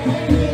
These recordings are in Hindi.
Thank you.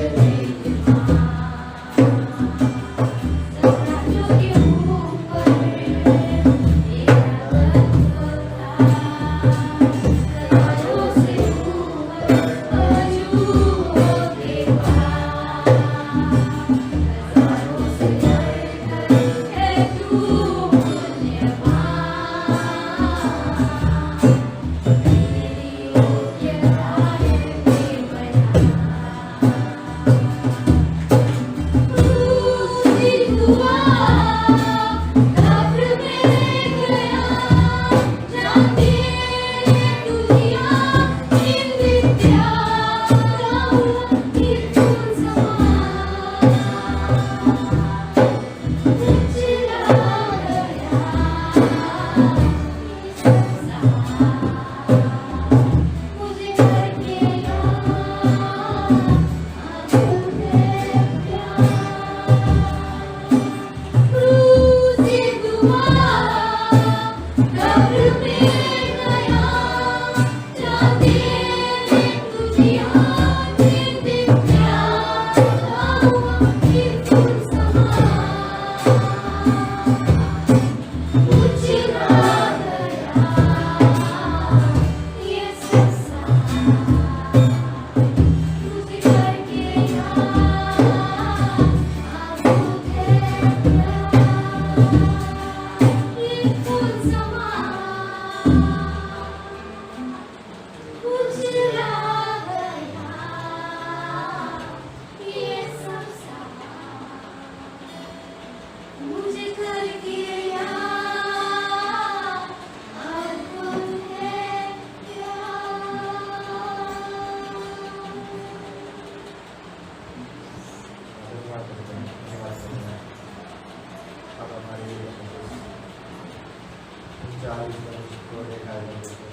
40 वर्ष को देखा करते थे,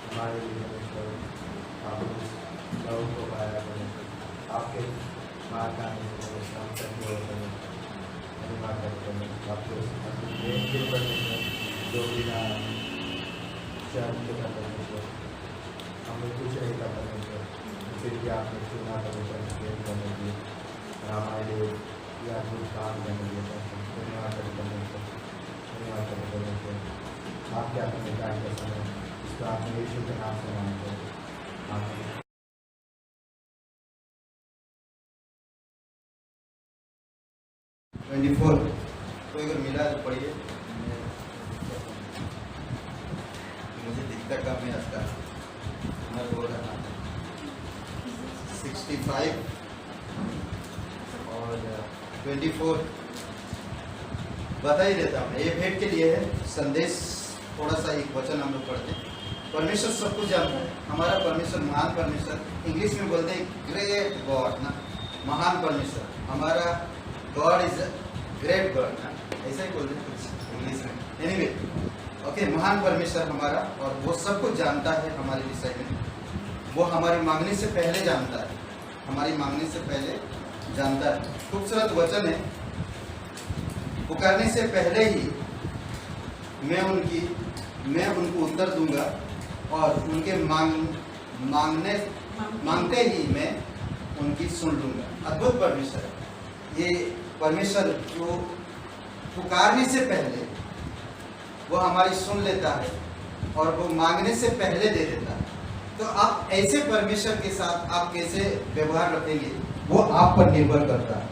हमारे लिए परमेश्वर आप उस लहू को पाया परमेश्वर, आपके मार्ग आने से परमेश्वर हम सभी हो परमेश्वर धन्यवाद करते हैं आपके उस प्रेम के परमेश्वर जो बिना शर्म के था परमेश्वर, हमें कुछ नहीं था परमेश्वर, फिर भी आपने चुना परमेश्वर प्रेम करने के लिए और हमारे लिए यह कुछ काम करने के लिए धन्यवाद करते परमेश्वर, धन्यवाद करते परमेश्वर। आपके अपने कार्य का समय इसको आपने यीशु के नाम से मांगते हैं आमीन। 24 कोई अगर मिला तो पढ़िए, मुझे दिखता कम है इसका, मैं बोल रहा 65 और 24 बता ही देता हूँ। ये भेंट के लिए है संदेश, थोड़ा सा एक वचन हम लोग पढ़ते हैं। परमेश्वर सब कुछ जानता है, हमारा परमेश्वर महान परमेश्वर, इंग्लिश में बोलते हैं ग्रेट गॉड ना, महान परमेश्वर, हमारा गॉड इज ग्रेट गॉड ना, ऐसा ही बोलते हैं कुछ इंग्लिश में। एनीवे ओके, महान परमेश्वर हमारा, और वो सब कुछ जानता है हमारे विषय में, वो हमारी मांगने से पहले जानता है, हमारी मांगने से पहले जानता है। खूबसूरत वचन है, पुकारने से पहले ही मैं उनको उत्तर दूंगा और उनके मांगते ही मैं उनकी सुन लूंगा। अद्भुत परमेश्वर है ये परमेश्वर, जो पुकारने से पहले वो हमारी सुन लेता है और वो मांगने से पहले दे देता है। तो आप ऐसे परमेश्वर के साथ आप कैसे व्यवहार रखेंगे वो आप पर निर्भर करता है,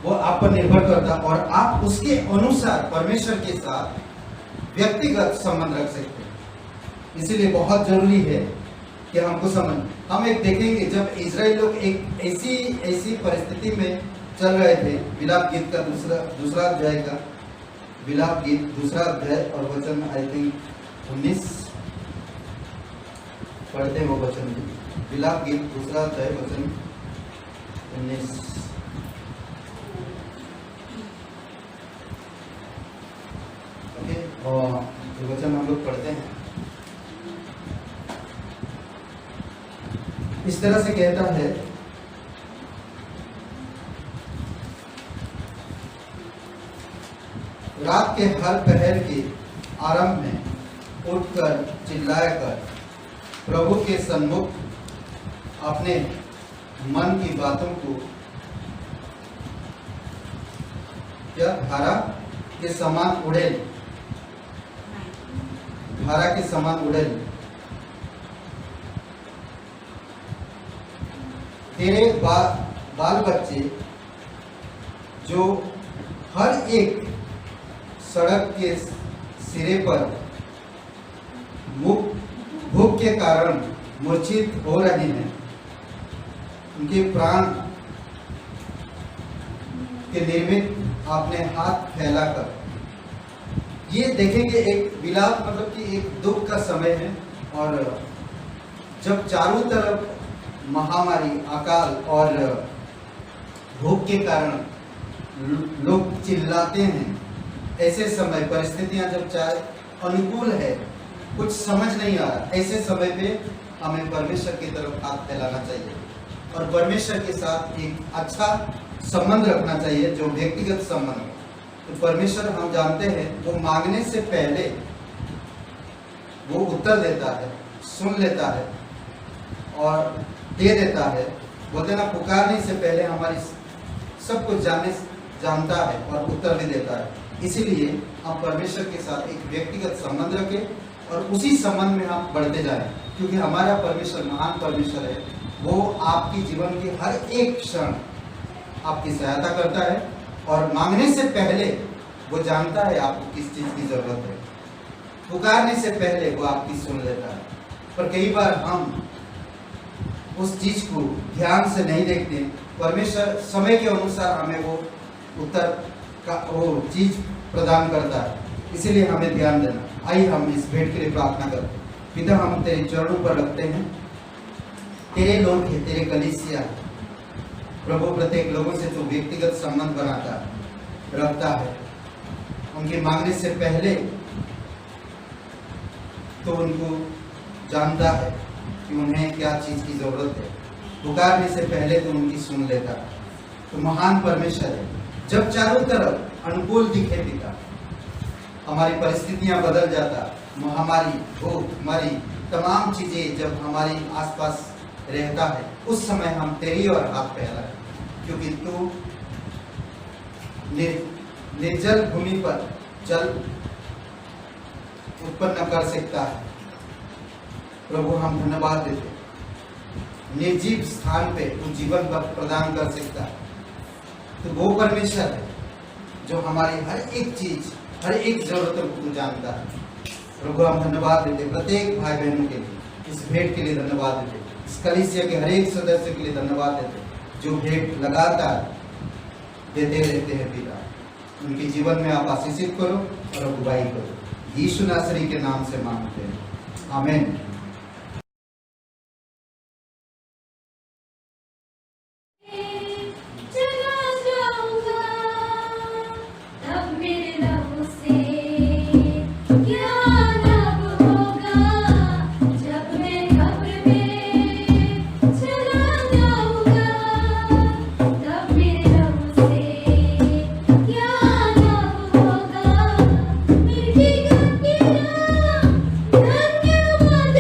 वो आप पर निर्भर करता है, और आप उसके अनुसार परमेश्वर के साथ व्यक्तिगत संबंध रख सकते हैं। इसीलिए बहुत जरूरी है कि हमको हम एक देखेंगे, जब इजराइल लोग एक ऐसी परिस्थिति में चल रहे थे, विलाप गीत का दूसरा अध्याय का, विलाप गीत दूसरा अध्याय और वचन आई थिंक 19 पढ़ते हैं वो वचन भी, विलाप गीत दूसरा अध्याय वचन 19। ओके, और ये वचन हम लोग पढ़ते हैं। इस तरह से कहता है, रात के हर पहर के आरंभ में उठकर चिल्लाकर प्रभु के सन्मुख अपने मन की बातों को क्या धारा के समान उड़ेल, धारा के समान उड़ेल। तेरे बाल बच्चे जो हर एक सड़क के सिरे पर भूख के कारण मूर्छित हो रहे हैं, उनके प्राण के निर्मित आपने हाथ फैलाकर, ये देखेंगे एक विलाप मतलब कि एक दुख का समय है, और जब चारों तरफ महामारी, अकाल और भूख के कारण लोग चिल्लाते हैं, ऐसे समय परिस्थितियां जब चाहे अनुकूल है, कुछ समझ नहीं आ रहा, ऐसे समय पे हमें परमेश्वर की तरफ हाथ फैलाना चाहिए और परमेश्वर के साथ एक अच्छा संबंध रखना चाहिए, जो व्यक्तिगत संबंध। तो परमेश्वर हम जानते हैं वो मांगने से पहले वो उत्तर देता है, सुन लेता है और दे देता है। बोलते ना, पुकारने से पहले हमारी सब कुछ जानता है और उत्तर भी देता है। इसीलिए हम परमेश्वर के साथ एक व्यक्तिगत संबंध रखें और उसी संबंध में हम बढ़ते जाएं, क्योंकि हमारा परमेश्वर महान परमेश्वर है। वो आपकी जीवन की हर एक क्षण आपकी सहायता करता है और मांगने से पहले वो जानता है आपको किस चीज़ की जरूरत है, पुकारने से पहले वो आपकी सुन लेता है। पर कई बार हम उस चीज को ध्यान से नहीं देखते, परमेश्वर समय के अनुसार हमें वो उत्तर का वो चीज प्रदान करता है, इसीलिए हमें ध्यान देना। आइए हम इस भेंट के लिए प्रार्थना करते हैं। पिता, हम तेरे चरणों पर रखते हैं, तेरे लोग हैं, तेरे कलीसिया प्रभु, प्रत्येक लोगों से जो व्यक्तिगत संबंध बनाता है, रखता है, उनके मांगने से पहले तो उनको जानता है कि उन्हें क्या चीज़ की ज़रूरत है, पुकारने से पहले तो उनकी सुन लेता है। तो महान परमेश्वर है। जब चारों तरफ अनुकूल दिखे पिता, हमारी परिस्थितियां बदल जाता, महामारी, भूखमरी, तमाम चीज़ें जब हमारी आसपास रहता है, उस समय हम तेरी ओर हाथ फैला है, क्योंकि तू निर्जल भूमि पर जल उत्पन्न कर सकता है। प्रभु हम धन्यवाद देते, निर्जीव स्थान पे तू जीवन प्रदान कर सकता है। तो वो परमेश्वर है जो हमारी हर एक चीज, हर एक जरूरतों को तू जानता है। प्रभु हम धन्यवाद देते प्रत्येक भाई बहनों के लिए, इस भेंट के लिए धन्यवाद देते, इस कलीसिया के हर एक सदस्य के लिए धन्यवाद देते जो भेंट लगातार देते रहते हैं पिता। उनके जीवन में आप आशीषित करो और अगुवाई करो। यीशु नासरी के नाम से मांगते हैं, आमीन। धन्यवाद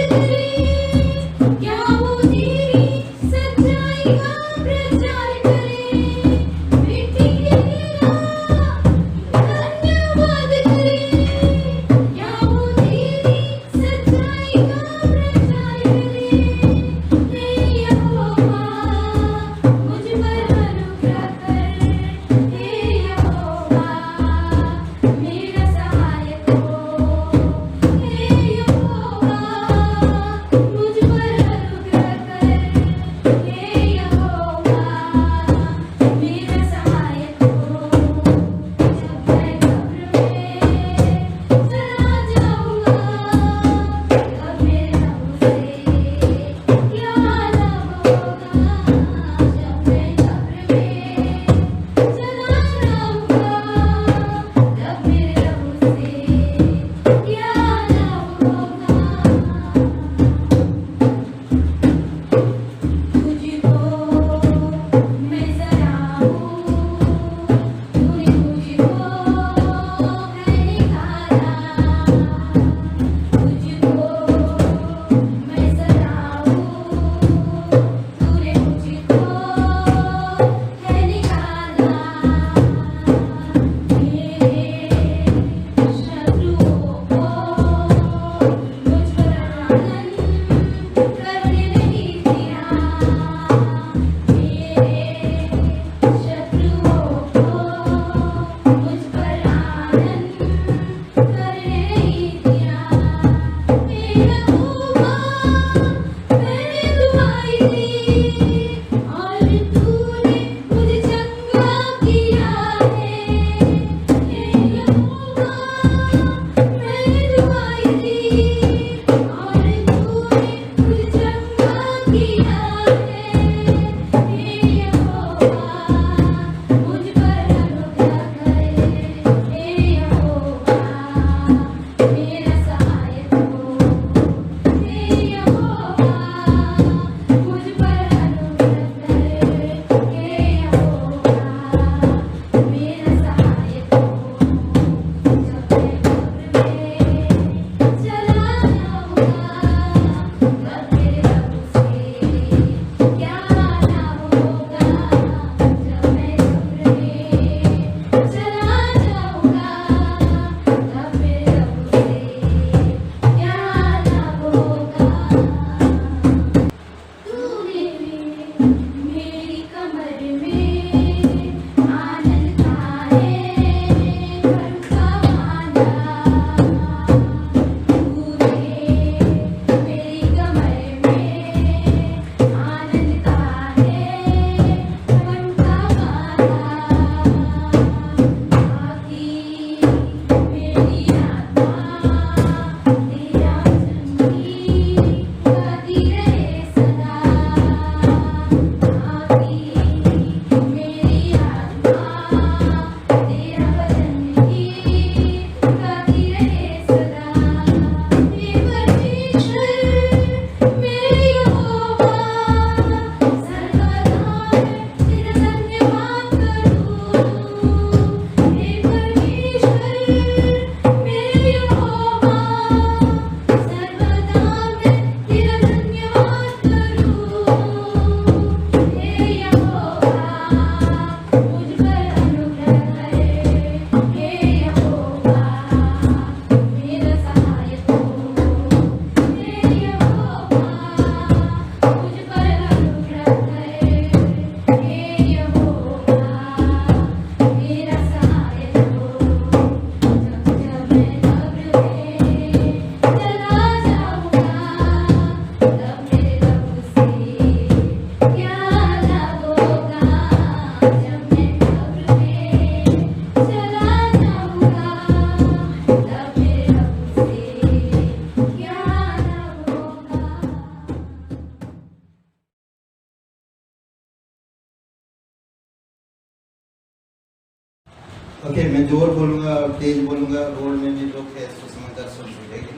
देखिए मैं जोर बोलूँगा और तेज बोलूँगा, रोड में भी लोग है तो समझदार सुन सकेंगे।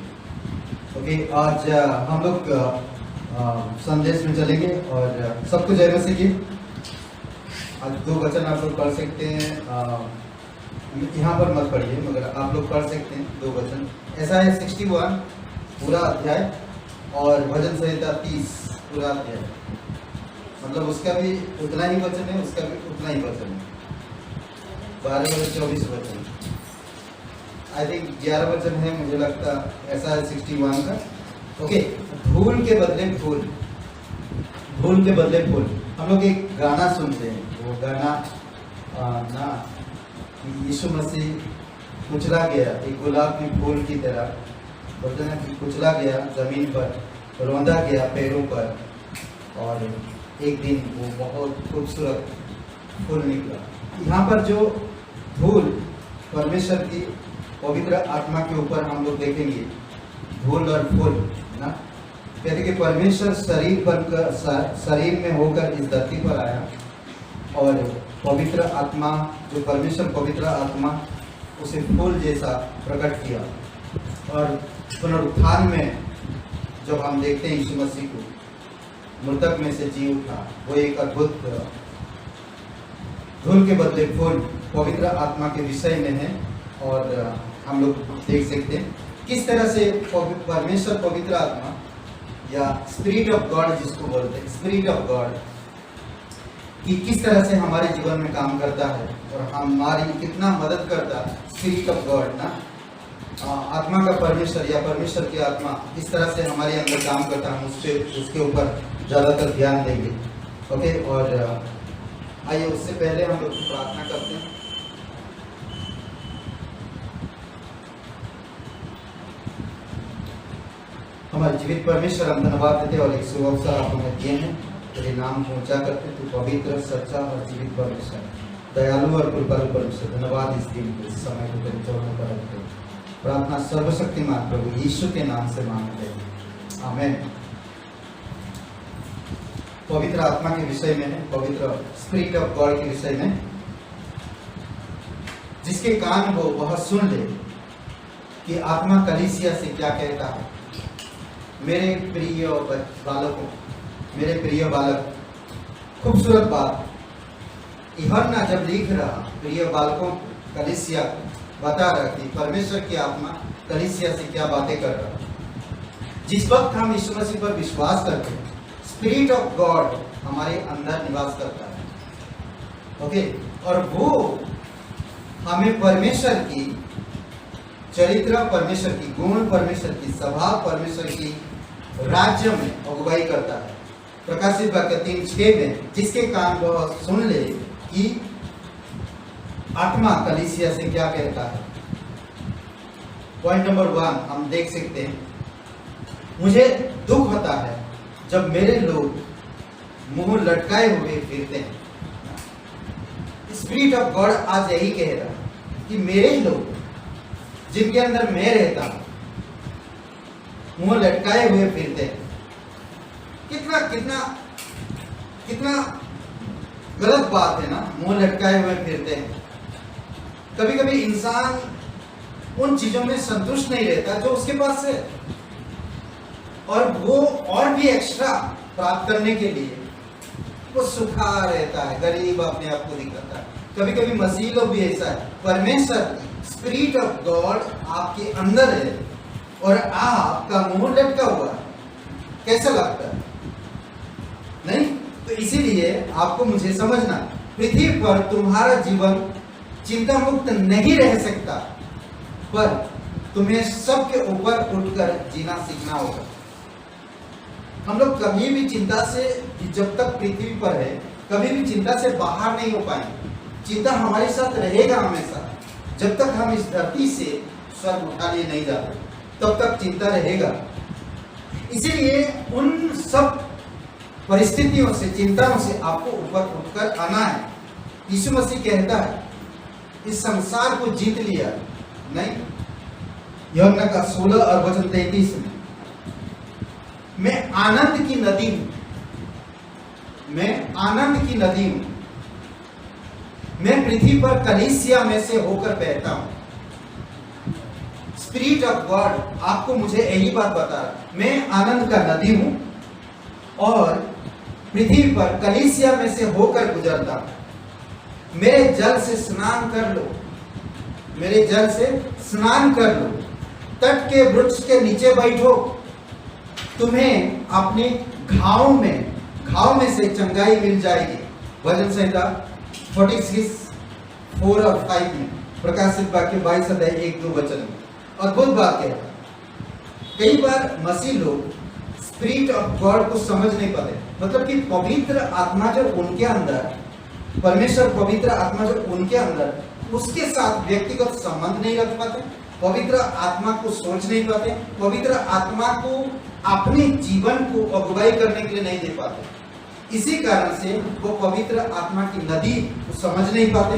ओके, आज हम लोग संदेश में चलेंगे और सबको जय मसीह की। आज 2 वचन आप लोग पढ़ सकते हैं, यहाँ पर मत पढ़िए मगर आप लोग पढ़ सकते हैं 2 वचन। ऐसा है 61 पूरा अध्याय और भजन संहिता 30 पूरा अध्याय, मतलब उसका भी उतना ही वचन है, उसका भी उतना ही वचन है। 12 और 24 वचन, आई थिंक 11 वचन है मुझे लगता, ऐसा है 61 का। ओके, धूल के बदले फूल, धूल के बदले फूल। हम लोग एक गाना सुनते हैं, वो गाना ना यीशु मसीह कुचला गया एक गुलाब के फूल की तरह, बोलते हैं कि कुचला गया जमीन पर, रौंदा गया पैरों पर, और एक दिन वो बहुत खूबसूरत फूल निकला। यहाँ पर जो धूल परमेश्वर की पवित्र आत्मा के ऊपर हम लोग देखेंगे, धूल और फूल ना, कहते कि परमेश्वर शरीर बनकर शरीर में होकर इस धरती पर आया और पवित्र आत्मा, जो परमेश्वर पवित्र आत्मा उसे फूल जैसा प्रकट किया। और पुनरुत्थान में जब हम देखते हैं यीशु मसीह को मृतक में से जी उठा, वो एक अद्भुत धूल के बदले फूल पवित्र आत्मा के विषय में है। और हम लोग देख सकते हैं किस तरह से परमेश्वर पवित्र आत्मा या स्पिरिट ऑफ गॉड जिसको बोलते हैं, स्पिरिट ऑफ गॉड, कि किस तरह से हमारे जीवन में काम करता है और हमारी कितना मदद करता है। स्पिरिट ऑफ गॉड ना, आत्मा का परमेश्वर या परमेश्वर की आत्मा किस तरह से हमारे अंदर काम करता है, उसके ऊपर ज़्यादातर ध्यान देंगे। ओके, और आइए उससे पहले हम लोग प्रार्थना करते हैं। हमारे जीवित परमेश्वर, हम धन्यवाद देते और एक शुभ अवसर आप हमें दिए हैं, तेरे नाम को ऊंचा करते। तू पवित्र, सच्चा और जीवित परमेश्वर, दयालु और कृपालु परमेश्वर, धन्यवाद इस दिन को, इस समय को तेरे चरणों पर रखते हैं। प्रार्थना सर्वशक्तिमान प्रभु यीशु के नाम से मांगते हैं, आमीन। पवित्र आत्मा के विषय में है, पवित्र स्पिरिट ऑफ गॉड के विषय में। जिसके कान हो वह सुन ले कि आत्मा कलीसिया से क्या कहता है। मेरे प्रिय बालकों, मेरे प्रिय बालक, खूबसूरत बात यूहन्ना जब लिख रहा प्रिय बालकों कलीसिया बता रहा कि परमेश्वर की आत्मा कलीसिया से क्या बातें कर रहा। जिस वक्त हम यीशु मसीह पर विश्वास करते हैं, स्पिरिट ऑफ गॉड हमारे अंदर निवास करता है। ओके, और वो हमें परमेश्वर की चरित्र, परमेश्वर की गुण, परमेश्वर की स्वभाव, परमेश्वर की राज्य में अगुवाई करता है। प्रकाशित वाक्य 3:6 में, जिसके कान वह सुन ले कि आत्मा कलीसिया से क्या कहता है। पॉइंट नंबर 1 हम देख सकते हैं, मुझे दुख होता है जब मेरे लोग मुंह लटकाए हुए फिरते हैं। स्पिरिट ऑफ गॉड आज यही कह रहा है कि मेरे लोग जिनके अंदर मैं रहता हूं, मुंह लटकाए हुए फिरते हैं। कितना कितना कितना गलत बात है ना, मुंह लटकाए हुए फिरते हैं। कभी कभी इंसान उन चीजों में संतुष्ट नहीं रहता जो उसके पास है, और वो और भी एक्स्ट्रा प्राप्त करने के लिए वो सुखा रहता है, गरीब अपने आप को दिखाता है। कभी कभी मसीह लोग भी ऐसा है। परमेश्वर स्पिरिट ऑफ गॉड आपके अंदर है और आपका मुंह लटका हुआ है, कैसा लगता है? नहीं? तो इसीलिए आपको मुझे समझना, पृथ्वी पर तुम्हारा जीवन चिंता मुक्त नहीं रह सकता, पर तुम्हें सबके ऊपर उठकर जीना सीखना होगा। हम लोग कभी भी चिंता से, जब तक पृथ्वी पर है, कभी भी चिंता से बाहर नहीं हो पाएंगे। चिंता हमारे साथ रहेगा हमेशा, जब तक हम इस धरती से स्वर्ग उठा लिए नहीं जाते, तब तक चिंता रहेगा। इसीलिए उन सब परिस्थितियों से, चिंताओं से आपको ऊपर उठकर आना है। यीशु मसीह कहता है, इस संसार को जीत लिया नहीं। यूहन्ना का 16 और वचन 33 में, मैं आनंद की नदी हूं, मैं आनंद की नदी हूं। मैं पृथ्वी पर कलीसिया में से होकर बहता हूं। स्पिरिट ऑफ गॉड आपको मुझे यही बात बता रहा, मैं आनंद का नदी हूं और पृथ्वी पर कलीसिया में से होकर गुजरता हूं। मेरे जल से स्नान कर लो, मेरे जल से स्नान कर लो, तट के वृक्ष के नीचे बैठो, तुम्हें अपने घाव में से चंगाई मिल जाएगी। भजन संहिता 46:4 और 5 में, प्रकाशित वाक्य 22 अध्याय 1-2 वचन में। अद्भुत बात है। कई बार मसीह लोग स्पिरिट ऑफ गॉड को समझ नहीं पाते, मतलब कि पवित्र आत्मा जब उनके अंदर, परमेश्वर पवित्र आत्मा जब उनके अंदर, उसके साथ व्यक्तिगत संबंध नहीं रख पाते, पवित्र आत्मा को सोच नहीं पाते, पवित्र आत्मा को अपने जीवन को अगुवाई करने के लिए नहीं दे पाते। इसी कारण से वो पवित्र आत्मा की नदी को समझ नहीं पाते।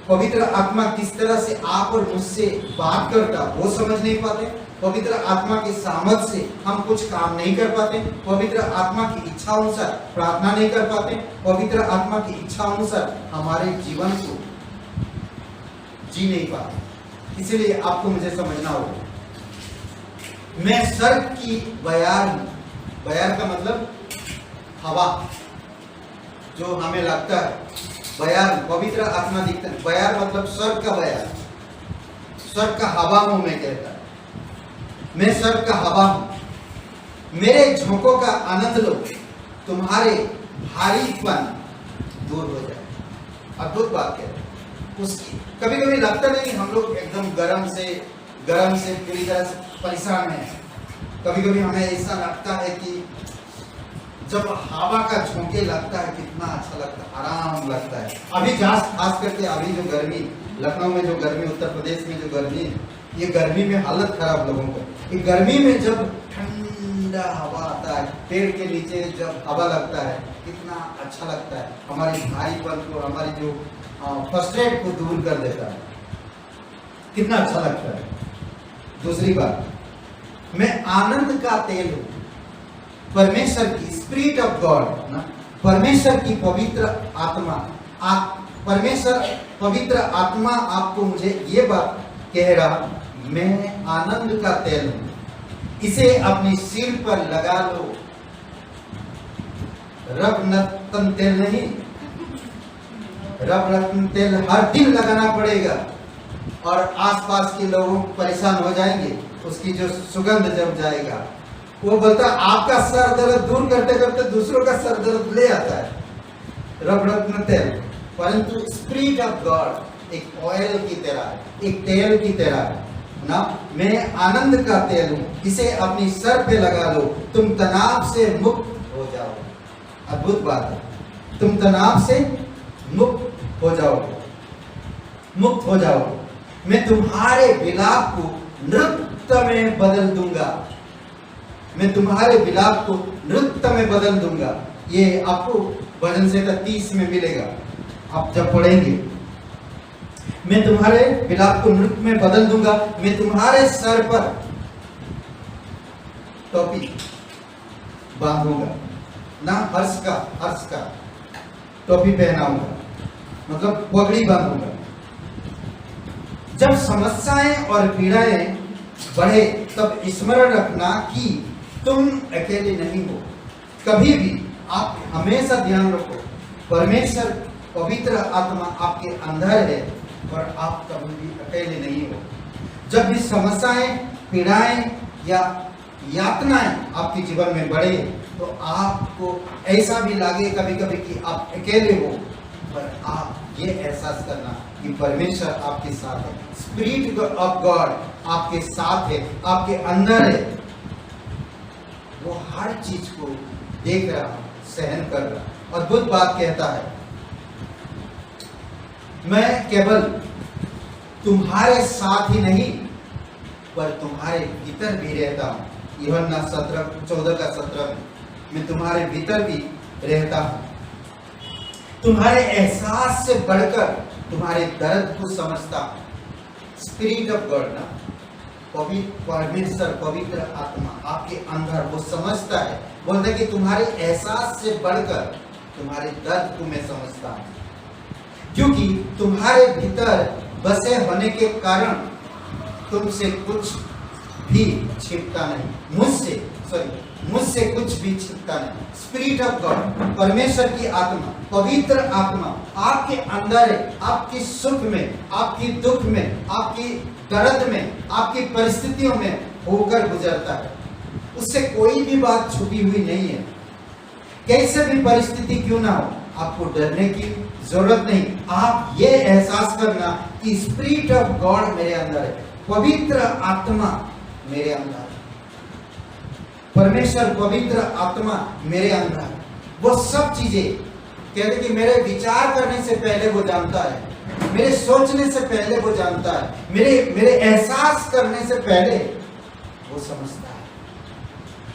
पवित्र आत्मा किस तरह से आप और मुझसे बात करता वो समझ नहीं पाते। पवित्र आत्मा के सामर्थ से हम कुछ काम नहीं कर पाते। पवित्र आत्मा की इच्छा अनुसार प्रार्थना नहीं कर पाते। पवित्र आत्मा की इच्छा अनुसार हमारे जीवन को जी नहीं पाते। इसलिए आपको मुझे समझना होगा, मैं स्वर्ग की बयार हूं। बयार का मतलब हवा, जो हमें लगता है बयार, पवित्र आत्मा दिखता है। बयार मतलब स्वर्ग का बयार, स्वर्ग का हवा हूं। मैं कहता है मैं स्वर्ग का हवा हूं। मेरे झोंकों का आनंद लो, तुम्हारे भारीपन दूर हो जाए। अद्भुत बात है उसकी। कभी कभी लगता नहीं हम लोग एकदम गरम से पूरी तरह से परेशान हैं। कभी कभी हमें ऐसा लगता है कि जब हवा का झोंके लगता है कितना अच्छा लगता है, आराम लगता है। अभी खास करके अभी जो गर्मी, लखनऊ में जो गर्मी, उत्तर प्रदेश में जो गर्मी, ये गर्मी में हालत खराब लोगों को। ये गर्मी में जब ठंडा हवा आता है, पेड़ के नीचे जब हवा लगता है, कितना अच्छा लगता है। हमारी भारीपन को, हमारी जो फ्रस्ट्रेट को दूर कर देता है, कितना अच्छा लगता है। दूसरी बात, मैं आनंद का तेल हूं। परमेश्वर की स्पिरिट ऑफ गॉड ना, परमेश्वर की पवित्र आत्मा, परमेश्वर पवित्र आत्मा आपको मुझे ये बात कह रहा, मैं आनंद का तेल हूं, इसे अपने सिर पर लगा लो। रब रत्न तेल नहीं, रब रत्न तेल हर दिन लगाना पड़ेगा और आसपास के लोग परेशान हो जाएंगे उसकी जो सुगंध जब जाएगा। वो बोलता आपका सर दर्द दूर करते करते दूसरों का सर दर्द ले आता है, रब रत्न तेल। परंतु स्पिरिट ऑफ गॉड एक ऑयल की तरह है, एक तेल की तरह है ना। मैं आनंद का तेल हूं, इसे अपनी सर पे लगा लो, तुम तनाव से मुक्त हो जाओ। अद्भुत बात है, तुम तनाव से मुक्त हो जाओगे, मुक्त हो जाओगे। मैं तुम्हारे विलाप को नृत्य में बदल दूंगा, मैं तुम्हारे विलाप को नृत्य में बदल दूंगा। ये आपको भजन संहिता 30 में मिलेगा, आप जब पढ़ेंगे। मैं तुम्हारे विलाप को नृत्य में बदल दूंगा, मैं तुम्हारे सर पर टोपी बांधूंगा ना, हर्ष का टोपी पहनाऊंगा, मतलब पगड़ी बांधूंगा। जब समस्याएं और पीड़ाएं बढ़े तब स्मरण रखना कि तुम अकेले नहीं हो। कभी भी आप हमेशा ध्यान रखो, परमेश्वर पवित्र आत्मा आपके अंदर है और आप कभी भी अकेले नहीं हो। जब भी समस्याएं, पीड़ाएं या यातनाएं आपके जीवन में बढ़े तो आपको ऐसा भी लगे कभी कभी कि आप अकेले हो, पर आप ये एहसास करना कि परमेश्वर आपके साथ है। स्पिरिट ऑफ गॉड आपके साथ है, आपके अंदर है। वो हर चीज को देख रहा, सहन कर रहा। अद्भुत बात कहता है, मैं केवल तुम्हारे साथ ही नहीं पर तुम्हारे भीतर भी रहता हूं। यूहन्ना 14:17 में, मैं तुम्हारे भीतर भी रहता हूं। तुम्हारे एहसास से बढ़कर तुम्हारे दर्द को समझता हूं। स्पिरिट ऑफ गॉड ना, परमेश्वर पवित्र आत्मा आपके अंदर वो समझता है, बोलता है कि तुम्हारे एहसास से बढ़कर तुम्हारे दर्द को मैं समझता हूं। क्योंकि तुम्हारे भीतर बसे होने के कारण तुमसे कुछ भी छिपता नहीं, मुझसे कुछ भी छिपता नहीं। स्पिरिट ऑफ गॉड, परमेश्वर की आत्मा, पवित्र आत्मा आपके अंदर है, आपकी सुख में, आपकी दुख में, आपकी दर्द में, आपकी परिस्थितियों में होकर गुजरता है। उससे कोई भी बात छुपी हुई नहीं है। कैसे भी परिस्थिति क्यों ना हो, आपको डरने की जरूरत नहीं। आप ये एहसास करना कि स्पिरिट ऑफ गॉड मेरे अंदर है, पवित्र आत्मा मेरे अंदर है, परमेश्वर पवित्र आत्मा मेरे अंदर है। वो सब चीजें कहते कि मेरे विचार करने से पहले वो जानता है, मेरे सोचने से पहले वो जानता है, मेरे एहसास करने से पहले वो समझता है।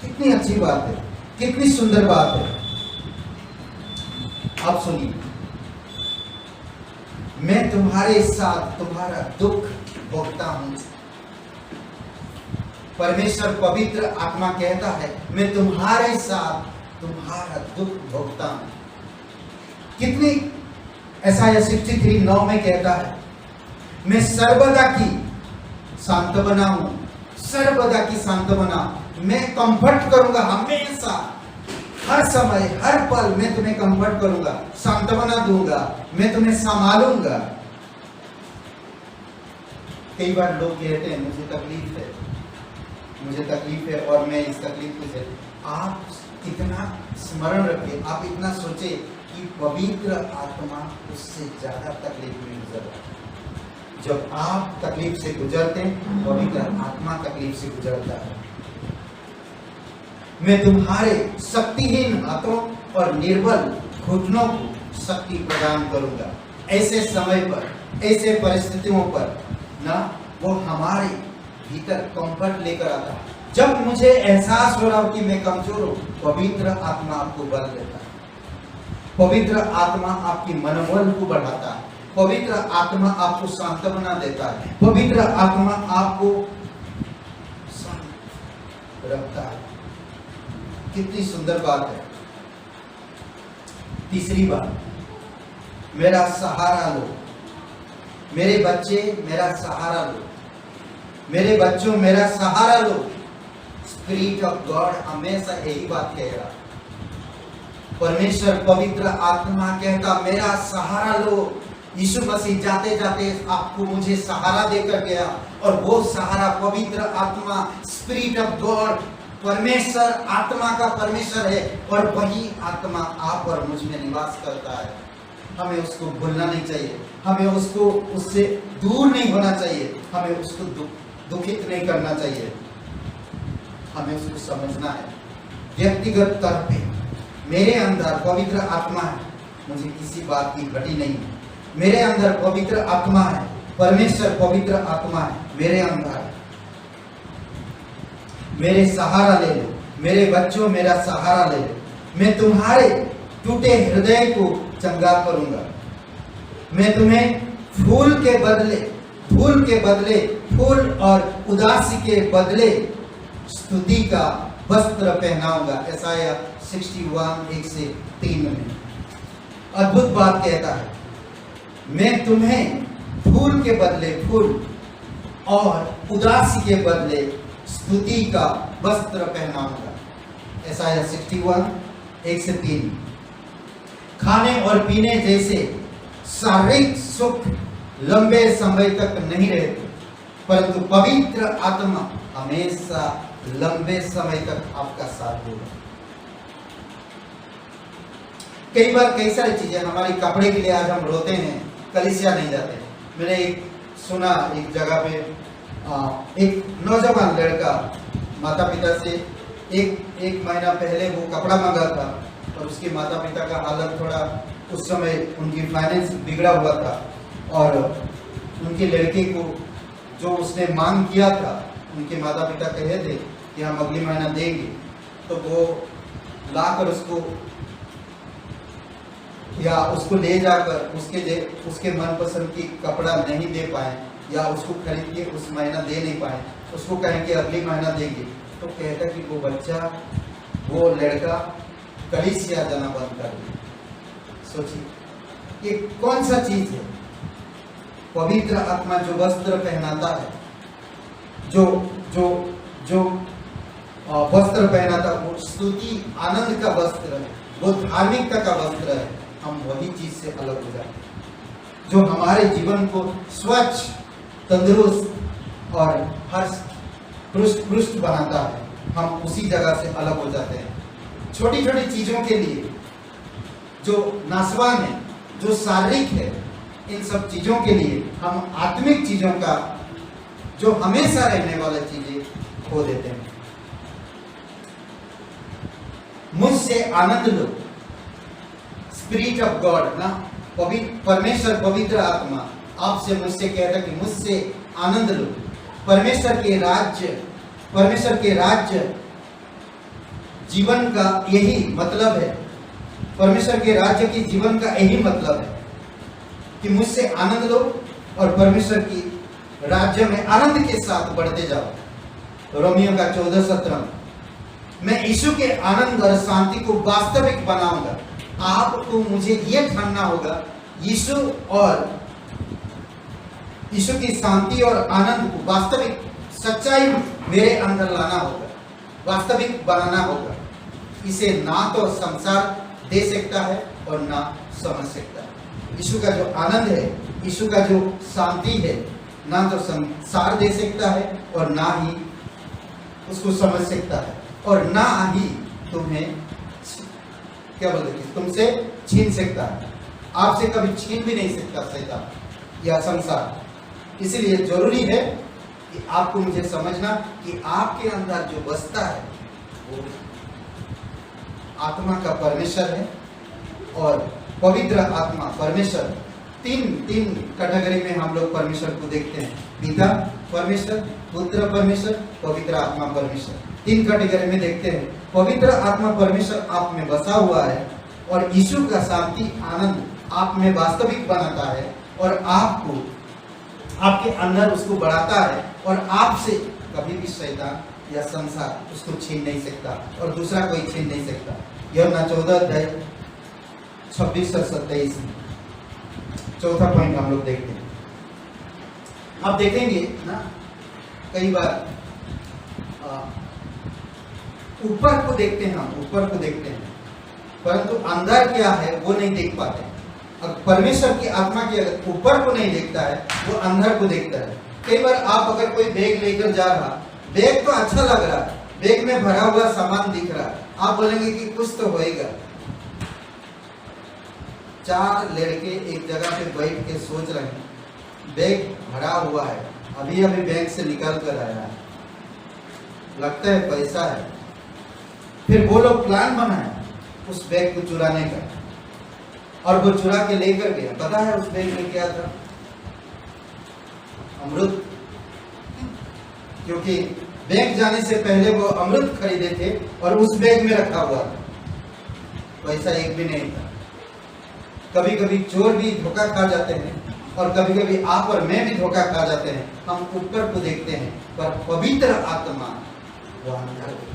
कितनी अच्छी बात है, कितनी सुंदर बात है। आप सुनिए, मैं तुम्हारे साथ तुम्हारा दुख भोगता हूं। परमेश्वर पवित्र आत्मा कहता है मैं तुम्हारे साथ तुम्हारा दुख भोगता हूं। कितनी यशायाह 63:9 में कहता है मैं सर्वदा की सांत्वना हूं, सर्वदा की सांत्वना, मैं कंफर्ट करूंगा हमेशा, हर समय हर पल मैं तुम्हें कंफर्ट करूंगा, सांत्वना दूंगा, मैं तुम्हें संभालूंगा। कई बार लोग कहते हैं मुझे तकलीफ है और मैं इस तकलीफ से, आप इतना स्मरण रखें, आप इतना सोचे कि पवित्र आत्मा उससे ज्यादा तकलीफ में गुजर रहा है। जब आप तकलीफ से गुजरते हैं, पवित्र आत्मा तकलीफ से गुजरता है। मैं तुम्हारे शक्तिहीन हाथों और निर्बल घुटनों को शक्ति प्रदान करूंगा। ऐसे समय पर, ऐसे परिस्थितियों पर ना वो हमारे भीतर कंफर्ट लेकर आता है। जब मुझे एहसास हो रहा हो कि मैं कमजोर हूं, पवित्र आत्मा आपको बल देता है, पवित्र आत्मा आपकी मनोबल को बढ़ाता है, पवित्र आत्मा आपको सांत्वना देता है, पवित्र आत्मा आपको शांत रखता है। कितनी सुंदर बात है। तीसरी बात, मेरा सहारा लो। मेरे बच्चे मेरा सहारा लो, मेरे बच्चों मेरा सहारा लो। स्पिरिट ऑफ गॉड हमेशा यही बात कह रहा। परमेश्वर पवित्र आत्मा कहता मेरा सहारा लो। यीशु मसीह जाते जाते आपको मुझे सहारा देकर गया, और वो सहारा पवित्र आत्मा, स्पिरिट ऑफ गॉड, परमेश्वर आत्मा का परमेश्वर है, और वही आत्मा आप और मुझ में निवास करता है। हमें उसको भूलना नहीं चाहिए, हमें उससे दूर नहीं होना चाहिए, हमें उसको दुखित नहीं करना चाहिए, हमें उसको समझना है। व्यक्तिगत तौर पे मेरे अंदर पवित्र आत्मा है, मुझे किसी बात की घटी नहीं। मेरे अंदर पवित्र आत्मा है, परमेश्वर पवित्र आत्मा है मेरे अंदर। मेरे सहारा ले लो, मेरे बच्चों मेरा सहारा ले लो। मैं तुम्हारे टूटे हृदय को चंगा करूंगा। मैं तुम्हें फूल के बदले फूल और उदासी के बदले स्तुति का वस्त्र पहनाऊंगा। यशायाह 61:1-3 में अद्भुत बात कहता है, मैं तुम्हें फूल के बदले फूल और उदासी के बदले स्तुति का वस्त्र पहनाऊंगा। यशायाह 61:1-3। खाने और पीने जैसे शारीरिक सुख लंबे समय तक नहीं रहते, परंतु पवित्र आत्मा हमेशा लंबे समय तक आपका साथ देगा। कई बार कई सारी चीजें, हमारी कपड़े के लिए आज हम रोते हैं, कलीसिया नहीं जाते। मैंने एक सुना, एक जगह पे एक नौजवान लड़का माता पिता से एक महीना पहले वो कपड़ा मंगा था, और उसके माता पिता का हालत थोड़ा उस समय उनकी फाइनेंस बिगड़ा हुआ था, और उनके लड़के को जो उसने मांग किया था, उनके माता पिता कहे थे कि हम अगले महीना देंगे, तो वो लाकर उसको ले जाकर उसके मनपसंद की कपड़ा नहीं दे पाए, या उसको खरीद के उस महीना दे नहीं पाए, उसको कहें कि अगले महीना देंगे, तो कहता कि वो लड़का कलीसिया जाना बंद कर दिया। सोचिए, ये कौन सा चीज है? पवित्र आत्मा जो वस्त्र पहनाता है, जो जो जो वस्त्र पहनाता, वो स्तुति आनंद का वस्त्र है, वो धार्मिकता का वस्त्र है। हम वही चीज से अलग हो जाते हैं जो हमारे जीवन को स्वच्छ, तंदुरुस्त और हर्ष बनाता है। हम उसी जगह से अलग हो जाते हैं। छोटी छोटी चीजों के लिए जो नासवान है, जो शारीरिक है, इन सब चीजों के लिए हम आत्मिक चीजों का, जो हमेशा रहने वाली चीजें खो देते हैं। मुझसे आनंद लो, स्पिरिट ऑफ गॉड ना, परमेश्वर पवित्र आत्मा आपसे मुझसे कहता कि मुझसे आनंद लो। परमेश्वर के राज्य जीवन का यही मतलब है। परमेश्वर के राज्य की जीवन का यही मतलब है कि मुझसे आनंद लो और परमेश्वर की राज्य में आनंद के साथ बढ़ते जाओ। रोमियो का 14:17, मैं यीशु के आनंद और शांति को वास्तविक बनाऊंगा। आपको मुझे ये ठानना होगा, यीशु की शांति और आनंद को वास्तविक सच्चाई मेरे अंदर लाना होगा, वास्तविक बनाना होगा। इसे ना तो संसार दे सकता है और ना समझ सकता है। यीशु का जो आनंद है, यीशु का जो शांति है, ना तो संसार दे सकता है और ना ही उसको समझ सकता है, और ना ही तुम्हें क्या बोलते हैं, तुमसे छीन सकता है। आपसे कभी छीन भी नहीं सकता शैतान या संसार। इसलिए जरूरी है कि आपको मुझे समझना कि आपके अंदर जो बसता है वो आत्मा का परमेश्वर है, और पवित्र आत्मा परमेश्वर। तीन कैटेगरी में हम लोग परमेश्वर को देखते हैं, पिता परमेश्वर, पुत्र परमेश्वर, पवित्र आत्मा परमेश्वर। तीन कैटेगरी में देखते हैं। पवित्र आत्मा परमेश्वर आप में बसा हुआ है, और यीशु का शांति आनंद आप में वास्तविक बनाता है, और आपको आपके अंदर उसको बढ़ाता है, और आपसे कभी भी शैतान या संसार उसको छीन नहीं सकता, और दूसरा कोई छीन नहीं सकता। यूहन्ना 14:26 और 27 में चौथा पॉइंट हम लोग देखते हैं। आप देखेंगे ना, कई बार ऊपर को देखते हैं, हम ऊपर को देखते हैं, परंतु अंदर क्या है वो नहीं देख पाते। अब परमेश्वर की आत्मा की अगर ऊपर को नहीं देखता है, वो अंदर को देखता है। कई बार आप अगर कोई बैग लेकर जा रहा, बैग तो अच्छा लग रहा है, बैग में भरा हुआ सामान दिख रहा है, आप बोलेंगे कि कुछ तो होएगा। 4 लड़के एक जगह पे बैठ के सोच रहे हैं, बैग भरा हुआ है, अभी अभी बैंक से निकाल कर आया है, लगता है पैसा है। फिर वो लोग प्लान बनाए उस बैग को चुराने का, और वो चुरा के लेकर गया। पता है उस बैग में क्या था? अमृत। क्योंकि बैंक जाने से पहले वो अमृत खरीदे थे और उस बैग में रखा हुआ था, पैसा एक भी नहीं था। कभी कभी चोर भी धोखा खा जाते हैं, और कभी कभी आप और मैं भी धोखा खा जाते हैं। हम ऊपर को देखते हैं, पर पवित्र आत्मा वो अंदर देखता है।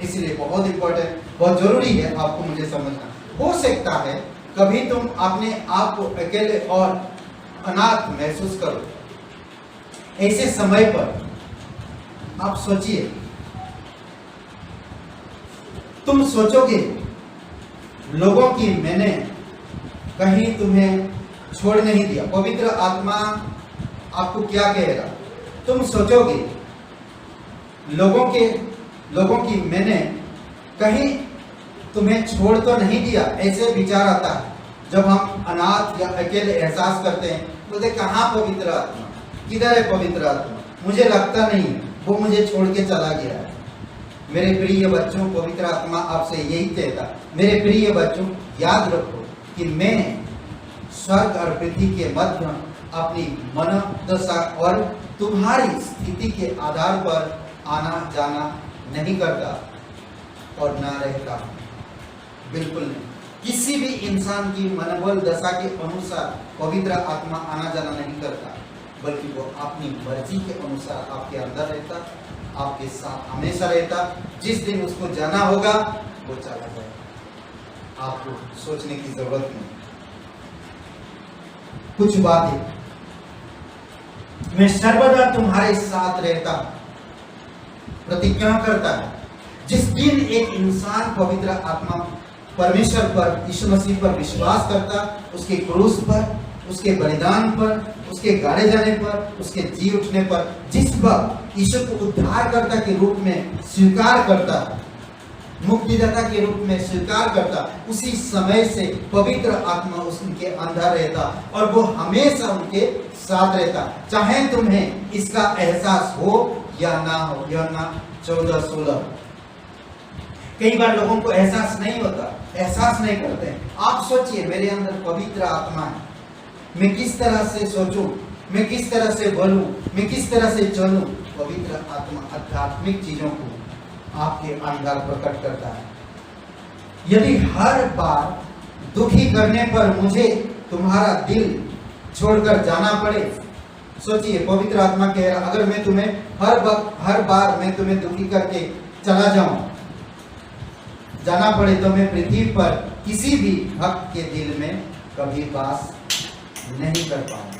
इसलिए बहुत इंपॉर्टेंट, बहुत जरूरी है आपको मुझे समझना। हो सकता है कभी तुम अपने आप को अकेले और अनाथ महसूस करो। ऐसे समय पर आप सोचिए, तुम सोचोगे लोगों की मैंने कहीं तुम्हें छोड़ नहीं दिया। पवित्र आत्मा आपको क्या कहेगा? तुम सोचोगे लोगों की मैंने कहीं तुम्हें छोड़ तो नहीं दिया। ऐसे विचार आता है जब हम अनाथ या अकेले एहसास करते हैं। बोलते कहाँ पवित्र आत्मा, किधर है पवित्र आत्मा? मुझे लगता नहीं वो मुझे छोड़ के चला गया है। मेरे प्रिय बच्चों, पवित्र आत्मा आपसे यही कहता, मेरे प्रिय बच्चों याद रखो कि मैं स्वर्ग और पृथ्वी के मध्य अपनी मनोदशा और तुम्हारी स्थिति के आधार पर आना जाना नहीं करता और ना रहता। बिल्कुल नहीं। किसी भी इंसान की मनोबल दशा के अनुसार पवित्र आत्मा आना जाना नहीं करता, बल्कि वो अपनी मर्जी के अनुसार आपके अंदर रहता, आपके साथ हमेशा रहता। जिस दिन उसको जाना होगा वो चला जाएगा, आपको सोचने की जरूरत नहीं। कुछ बातें, मैं सर्वदा तुम्हारे साथ रहता प्रतिज्ञा करता है। जिस दिन एक इंसान पवित्र आत्मा परमेश्वर पर, यीशु मसीह पर विश्वास करता, उसके क्रूस पर, उसके बलिदान पर, उसके गाड़े जाने पर, उसके जी उठने पर, जिस वक्त यीशु को उद्धारकर्ता के रूप में स्वीकार करता, मुक्तिदाता के रूप में स्वीकार करता, उसी समय से पवित्र आत्मा उनके अंदर रहता और वो हमेशा उनके साथ रहता, चाहे तुम्हें इसका एहसास हो या ना हो। यूहन्ना 14:16। कई बार लोगों को एहसास नहीं होता, एहसास नहीं करते हैं। आप सोचिए, मेरे अंदर पवित्र आत्मा है, मैं किस तरह से सोचूं, मैं किस तरह से बोलूं, मैं किस तरह से चलूं। पवित्र आत्मा आध्यात्मिक चीजों को आपके अंदर प्रकट करता है। यदि हर बार दुखी करने पर मुझे तुम्हारा दिल छोड़कर जाना पड़े, सोचिए, पवित्र आत्मा कह रहा, अगर मैं तुम्हें हर बार मैं तुम्हें दुखी करके चला जाऊं, जाना पड़े, तो मैं पृथ्वी पर किसी भी भक्त के दिल में कभी वास नहीं कर पाऊंगा।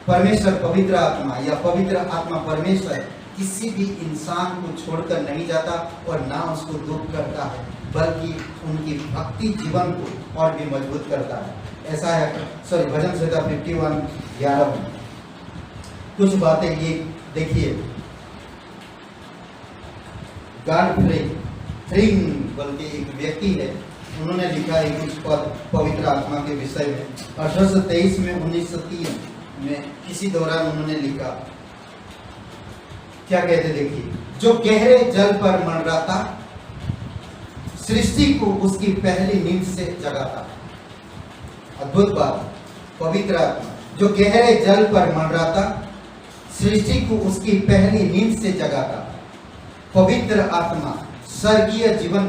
परमेश्वर पवित्र आत्मा या पवित्र आत्मा परमेश्वर किसी भी इंसान को छोड़कर नहीं जाता और ना उसको दुख करता है, बल्कि उनकी भक्ति जीवन को और भी मजबूत करता है। ऐसा है, भजन संहिता 51:11 में कुछ बातें ये देखिए। गॉडफ्रे फ्रिंग बल्कि एक व्यक्ति है, उन्होंने लिखा है कुछ पद पवित्र आत्मा के विषय में। 1823 में 1903 में किसी दौरान उन्होंने लिखा, क्या कहते देखिए, जो गहरे जल पर मंडराता, सृष्टि को उसकी पहली नींद से जगाता। अद्भुत बात, पवित्र आत्मा जो गहरे जल पर मंडराता, सृष्टि को उसकी पहली नींद से जगाता। पवित्र आत्मा स्वर्गीय जीवन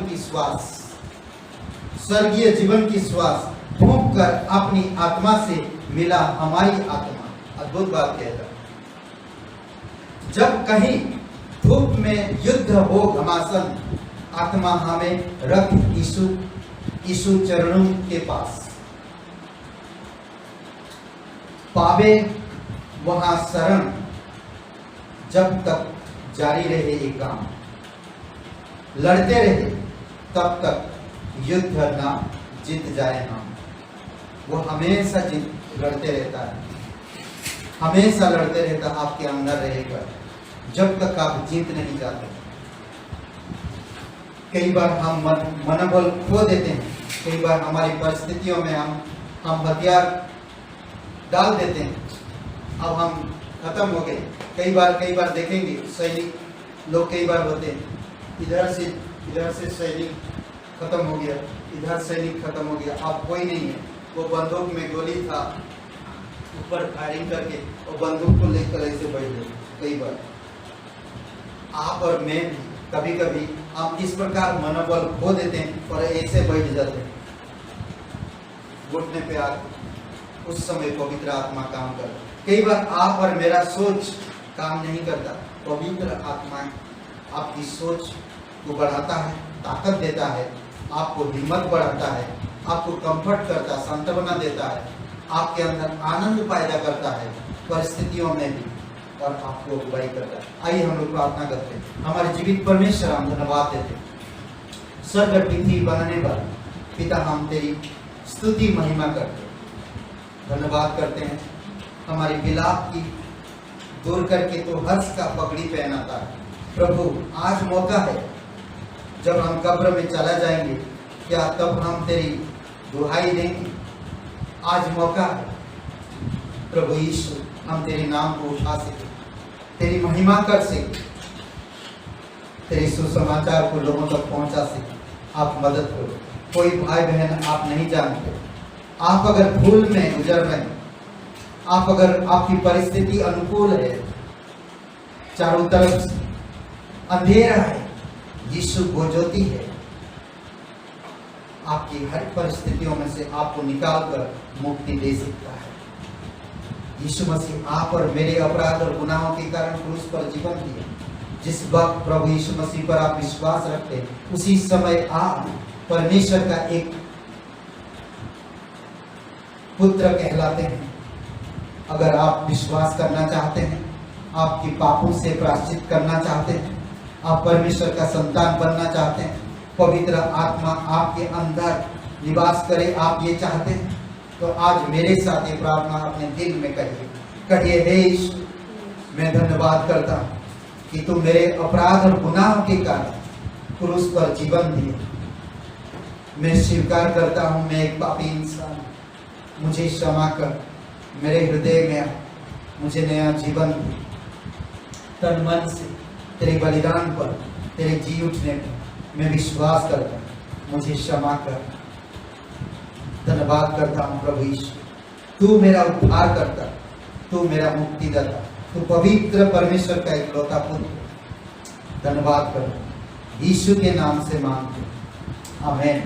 की श्वास फूंक कर अपनी आत्मा से मिला हमारी आत्मा। अद्भुत बात कहता, जब कहीं धूप में युद्ध हो घमासान, आत्मा हमें रख यीशु चरणों के पास, पावे वहां शरण, जब तक जारी रहे ये काम, लड़ते रहे तब तक युद्ध ना जीत जाए हम। वो हमेशा लड़ते रहता है, हमेशा लड़ते रहता, आपके अंदर रहेगा जब तक आप जीत नहीं जाते। कई बार हम मनोबल खो देते हैं, कई बार हमारी परिस्थितियों में हम हथियार डाल देते हैं, अब हम खत्म हो गए। कई बार देखेंगे सैनिक लोग कई बार होते हैं, इधर से सैनिक खत्म हो गया, इधर सैनिक खत्म हो गया, अब कोई नहीं है। वो बंदूक में गोली था, ऊपर फायरिंग करके और बंदूक को लेकर ऐसे बैठ गए। कई बार आप और मैं कभी कभी हम इस प्रकार मनोबल खो देते हैं और ऐसे बैठ जाते हैं घुटने पे आकर। उस समय पवित्र आत्मा काम कर, कई बार आप और मेरा सोच काम नहीं करता, पवित्र आत्मा आपकी सोच को बढ़ाता है, ताकत देता है, आपको हिम्मत बढ़ाता है, आपको कंफर्ट करता है, सांत्वना देता है, आपके अंदर आनंद पैदा करता है परिस्थितियों में भी, और आपको अगुवाई करता है। आइए हम लोग प्रार्थना करते हैं। हमारे जीवित परमेश्वर, हम धन्यवाद देते हैं, स्वर्ग पृथ्वी बनाने वाले पिता, हम तेरी स्तुति महिमा करते हैं, धन्यवाद करते हैं। हमारी विलाप की दूर करके तो हर्ष का पगड़ी पहनाता है। प्रभु, आज मौका है, जब हम कब्र में चला जाएंगे, क्या तब हम तेरी दुहाई देंगे? आज मौका है प्रभु यीशु, हम तेरे नाम को उठा सके, तेरी महिमा कर सके, तेरे सुसमाचार को लोगों तक पहुंचा सके। आप मदद करो। कोई भाई बहन आप नहीं जानते, आप अगर भूल में गुजर रहे हैं, आप अगर आपकी परिस्थिति अनुकूल है, चारों तरफ अंधेरा है, यीशु वो ज्योति है, आपकी हर परिस्थितियों में से आपको निकालकर मुक्ति दे सकता है। यीशु मसीह आप और मेरे अपराध और गुनाहों के कारण क्रूस पर जीवन दिया। जिस वक्त प्रभु यीशु मसीह पर आप विश्वास रखते हैं, उसी समय आप परमेश्वर का एक पुत्र कहलाते हैं। अगर आप विश्वास करना चाहते हैं, आपके पापों से प्रायश्चित करना चाहते हैं, आप परमेश्वर का संतान बनना चाहते हैं, पवित्र आत्मा आपके अंदर निवास करे, आप ये चाहते हैं, तो आज मेरे साथ ये प्रार्थना अपने दिल में कहिए, हे यीशु, मैं धन्यवाद करता हूँ कि तुम मेरे अपराध और गुनाह के कारण क्रूस पर जीवन दिए। मैं स्वीकार करता हूँ मैं एक पापी इंसान, मुझे क्षमा कर, मेरे हृदय में आ, मुझे नया जीवन दे। तन मन से तेरे बलिदान पर, तेरे जी उठने पर मैं विश्वास करता हूँ, मुझे क्षमा कर। धन्यवाद करता हूँ प्रभु यीशु, तू मेरा उद्धार करता, तू मेरा मुक्तिदाता, तू पवित्र परमेश्वर का इकलौता पुत्र। धन्यवाद कर यीशु के नाम से मांगते, आमेन।